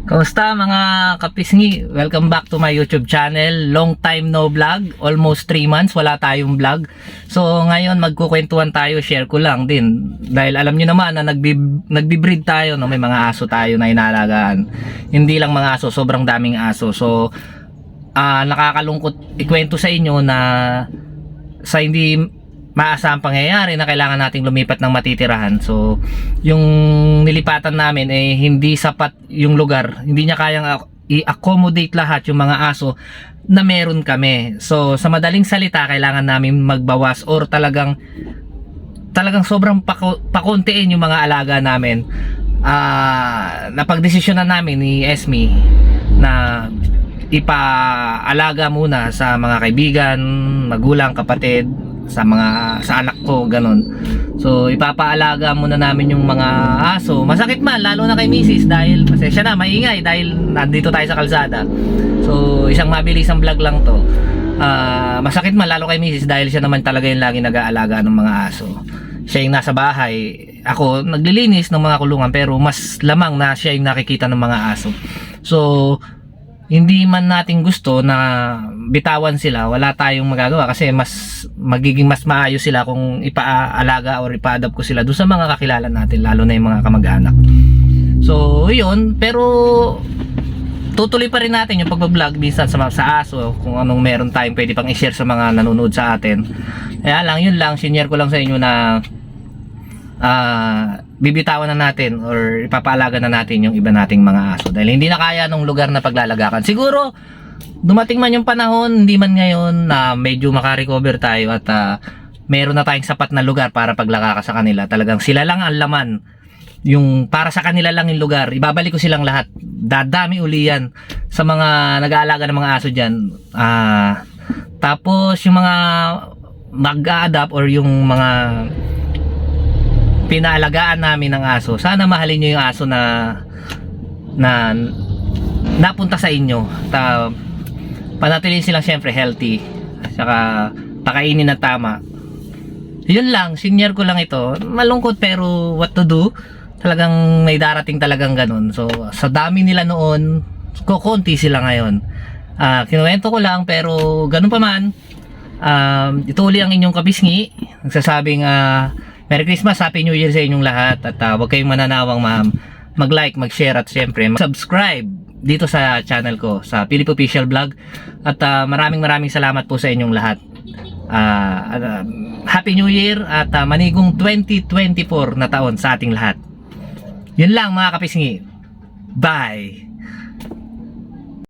Kamusta mga kapisngi? Welcome back to my YouTube channel. Long time no vlog, almost 3 months wala tayong vlog. So ngayon magkukwentuhan tayo, share ko lang din. Dahil alam niyo naman na nagbibreed tayo, no? May mga aso tayo na inaalagaan. Hindi lang mga aso, sobrang daming aso. So nakakalungkot ikwento sa inyo na sa hindi maasahang pangyayari na kailangan nating lumipat ng matitirahan. So yung nilipatan namin hindi sapat yung lugar, hindi niya kayang i-accommodate lahat yung mga aso na meron kami. So sa madaling salita, kailangan namin magbawas or talagang sobrang pakontiin yung mga alaga namin. Napagdesisyonan namin ni Esme na ipaalaga muna sa mga kaibigan, magulang, kapatid, sa anak ko, ganun. So ipapaalaga muna namin yung mga aso. Masakit man lalo na kay Mrs. dahil pasensya na, maingay dahil nandito tayo sa kalsada. So isang mabilisang vlog lang to. Masakit man lalo kay Mrs. dahil siya naman talaga yung lagi nag-aalaga ng mga aso. Siya yung nasa bahay, ako naglilinis ng mga kulungan, pero mas lamang na siya yung nakikita ng mga aso. So hindi man natin gusto na bitawan sila, wala tayong magagawa kasi magiging mas maayos sila kung ipaalaga or ipa-adapt ko sila doon sa mga kakilala natin, lalo na yung mga kamag-anak. So yun, pero tutuloy pa rin natin yung pag-vlog minsan sa aso, kung anong meron tayong pwede pang i-share sa mga nanonood sa atin. Kaya lang, yun lang, sinare ko lang sa inyo na bibitawan na natin or ipapaalaga na natin yung iba nating mga aso dahil hindi na kaya nung lugar na paglalagakan. Siguro dumating man yung panahon, hindi man ngayon, na medyo makarecover tayo at meron na tayong sapat na lugar para paglagaka sa kanila. Talagang sila lang ang laman, yung para sa kanila lang yung lugar. Ibabalik ko silang lahat, dadami uli yan sa mga nag-aalaga ng mga aso dyan. Tapos yung mga mag-a-adapt or yung mga pinaalagaan namin ng aso, sana mahalin nyo yung aso na napunta sa inyo. Panatilin silang syempre healthy, at saka pakainin na tama. Yun lang, sinare ko lang ito. Malungkot pero what to do, talagang may darating talagang ganun. So sa dami nila noon, kukunti sila ngayon. Kinuwento ko lang, pero ganun pa man, ito uli ang inyong kabisngi nagsasabing Merry Christmas, Happy New Year sa inyong lahat. At huwag kayong mananawang mag-like, mag-share at syempre mag-subscribe dito sa channel ko, sa Philip Official Vlog. At maraming salamat po sa inyong lahat. Happy New Year at manigong 2024 na taon sa ating lahat. Yun lang mga kapisngi. Bye!